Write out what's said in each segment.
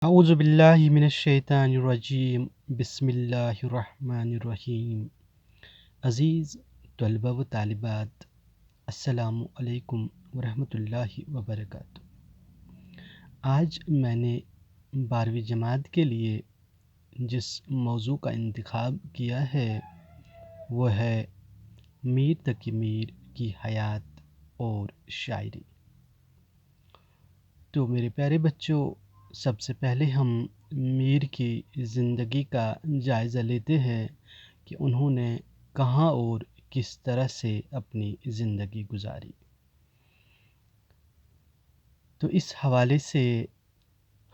اعوذ باللہ من الشیطان الرجیم بسم اللہ الرحمن الرحیم۔ عزیز طلبہ و طالبات، السلام علیکم ورحمۃ اللہ وبرکاتہ۔ آج میں نے 12ویں جماعت کے لیے جس موضوع کا انتخاب کیا ہے وہ ہے میر تقی میر کی حیات اور شاعری۔ تو میرے پیارے بچوں، سب سے پہلے ہم میر کی زندگی کا جائزہ لیتے ہیں کہ انہوں نے کہاں اور کس طرح سے اپنی زندگی گزاری۔ تو اس حوالے سے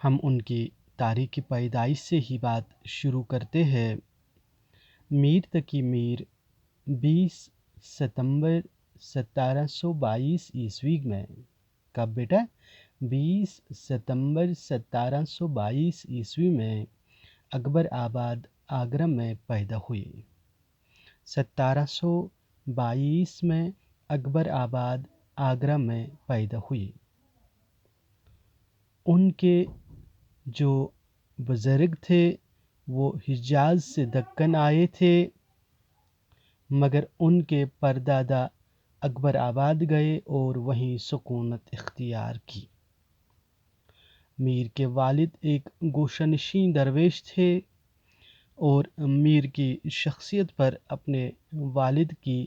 ہم ان کی تاریخ پیدائش سے ہی بات شروع کرتے ہیں۔ میر تقی میر 20 ستمبر 1722 عیسوی میں، کب بیٹا؟ 20 ستمبر 1722 عیسوی میں اکبر آباد آگرہ میں پیدا ہوئے۔ 1722 میں اکبر آباد آگرہ میں پیدا ہوئے۔ ان کے جو بزرگ تھے وہ حجاز سے دکن آئے تھے، مگر ان کے پردادا اکبر آباد گئے اور وہیں سکونت اختیار کی۔ میر کے والد ایک گوشہ نشین درویش تھے اور میر کی شخصیت پر اپنے والد کی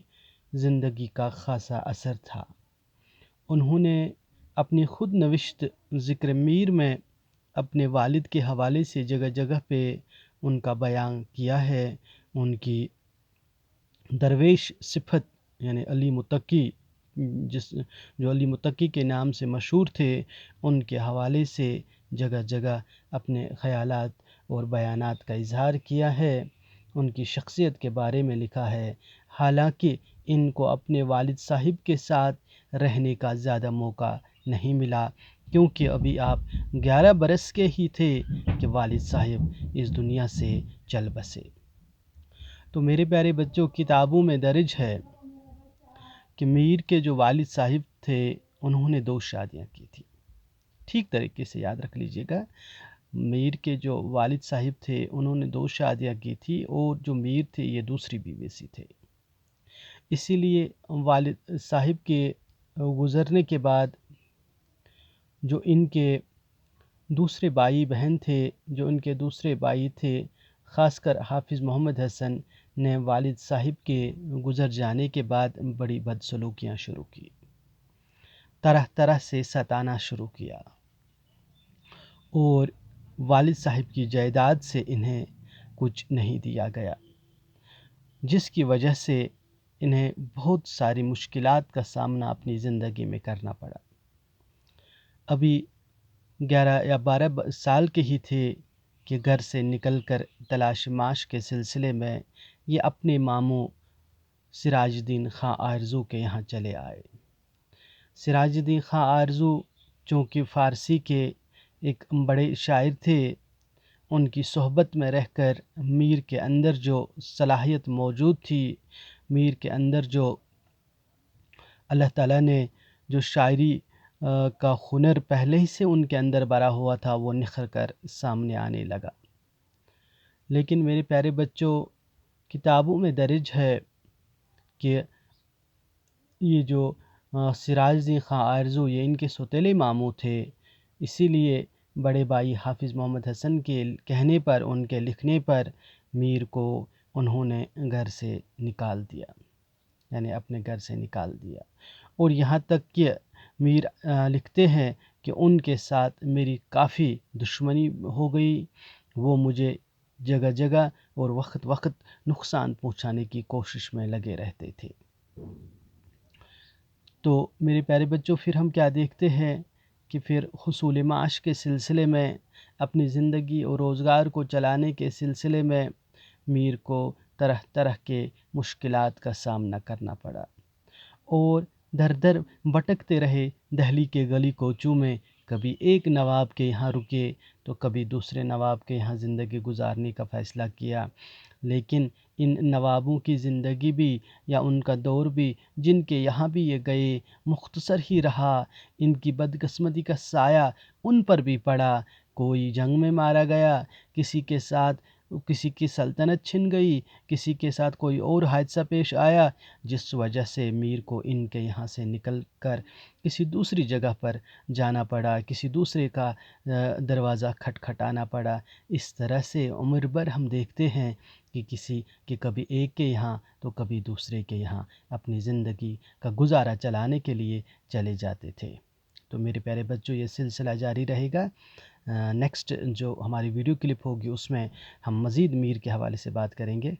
زندگی کا خاصا اثر تھا۔ انہوں نے اپنی خود نوشت ذکر میر میں اپنے والد کے حوالے سے جگہ جگہ پہ ان کا بیان کیا ہے۔ ان کی درویش صفت یعنی علی متقی، جو علی متقی کے نام سے مشہور تھے، ان کے حوالے سے جگہ جگہ اپنے خیالات اور بیانات کا اظہار کیا ہے۔ ان کی شخصیت کے بارے میں لکھا ہے، حالانکہ ان کو اپنے والد صاحب کے ساتھ رہنے کا زیادہ موقع نہیں ملا، کیونکہ ابھی آپ 11 برس کے ہی تھے کہ والد صاحب اس دنیا سے چل بسے۔ تو میرے پیارے بچوں، کتابوں میں درج ہے کہ میر کے جو والد صاحب تھے انہوں نے 2 شادیاں کی تھی۔ ٹھیک طریقے سے یاد رکھ لیجئے گا، میر کے جو والد صاحب تھے انہوں نے 2 شادیاں کی تھی، اور جو میر تھے یہ دوسری بیوی سے تھے۔ اسی لیے والد صاحب کے گزرنے کے بعد جو ان کے دوسرے بھائی بہن تھے، خاص کر حافظ محمد حسن نے والد صاحب کے گزر جانے کے بعد بڑی بدسلوکیاں شروع کی، طرح طرح سے ستانا شروع کیا، اور والد صاحب کی جائیداد سے انہیں کچھ نہیں دیا گیا، جس کی وجہ سے انہیں بہت ساری مشکلات کا سامنا اپنی زندگی میں کرنا پڑا۔ ابھی 11 یا 12 سال کے ہی تھے کہ گھر سے نکل کر تلاش معاش کے سلسلے میں یہ اپنے ماموں سراج الدین خاں آرزو کے یہاں چلے آئے۔ سراج الدین خاں آرزو چونکہ فارسی کے ایک بڑے شاعر تھے، ان کی صحبت میں رہ کر میر کے اندر جو صلاحیت موجود تھی، میر کے اندر جو اللہ تعالیٰ نے جو شاعری کا ہنر پہلے ہی سے ان کے اندر بھرا ہوا تھا، وہ نکھر کر سامنے آنے لگا۔ لیکن میرے پیارے بچوں، کتابوں میں درج ہے کہ یہ جو سراج الدین خاں آرزو یہ ان کے سوتیلے ماموں تھے، اسی لیے بڑے بھائی حافظ محمد حسن کے کہنے پر، ان کے لکھنے پر میر کو انہوں نے گھر سے نکال دیا، یعنی اپنے گھر سے نکال دیا۔ اور یہاں تک کہ میر لکھتے ہیں کہ ان کے ساتھ میری کافی دشمنی ہو گئی، وہ مجھے جگہ جگہ اور وقت وقت نقصان پہنچانے کی کوشش میں لگے رہتے تھے۔ تو میرے پیارے بچوں، پھر ہم کیا دیکھتے ہیں کہ پھر حصول معاش کے سلسلے میں، اپنی زندگی اور روزگار کو چلانے کے سلسلے میں میر کو طرح طرح کے مشکلات کا سامنا کرنا پڑا، اور در در بھٹکتے رہے دہلی کے گلی کوچوں میں۔ کبھی ایک نواب کے یہاں رکے تو کبھی دوسرے نواب کے یہاں زندگی گزارنے کا فیصلہ کیا، لیکن ان نوابوں کی زندگی بھی یا ان کا دور بھی، جن کے یہاں بھی یہ گئے، مختصر ہی رہا۔ ان کی بدقسمتی کا سایہ ان پر بھی پڑا۔ کوئی جنگ میں مارا گیا، کسی کے ساتھ کسی کی سلطنت چھن گئی، کسی کے ساتھ کوئی اور حادثہ پیش آیا جس وجہ سے میر کو ان کے یہاں سے نکل کر کسی دوسری جگہ پر جانا پڑا، کسی دوسرے کا دروازہ کھٹکھٹانا پڑا۔ اس طرح سے عمر بھر ہم دیکھتے ہیں کہ کبھی ایک کے یہاں تو کبھی دوسرے کے یہاں اپنی زندگی کا گزارا چلانے کے لیے چلے جاتے تھے۔ تو میرے پیارے بچوں، یہ سلسلہ جاری رہے گا۔ نیکسٹ جو ہماری ویڈیو کلپ ہوگی اس میں ہم مزید میر کے حوالے سے بات کریں گے۔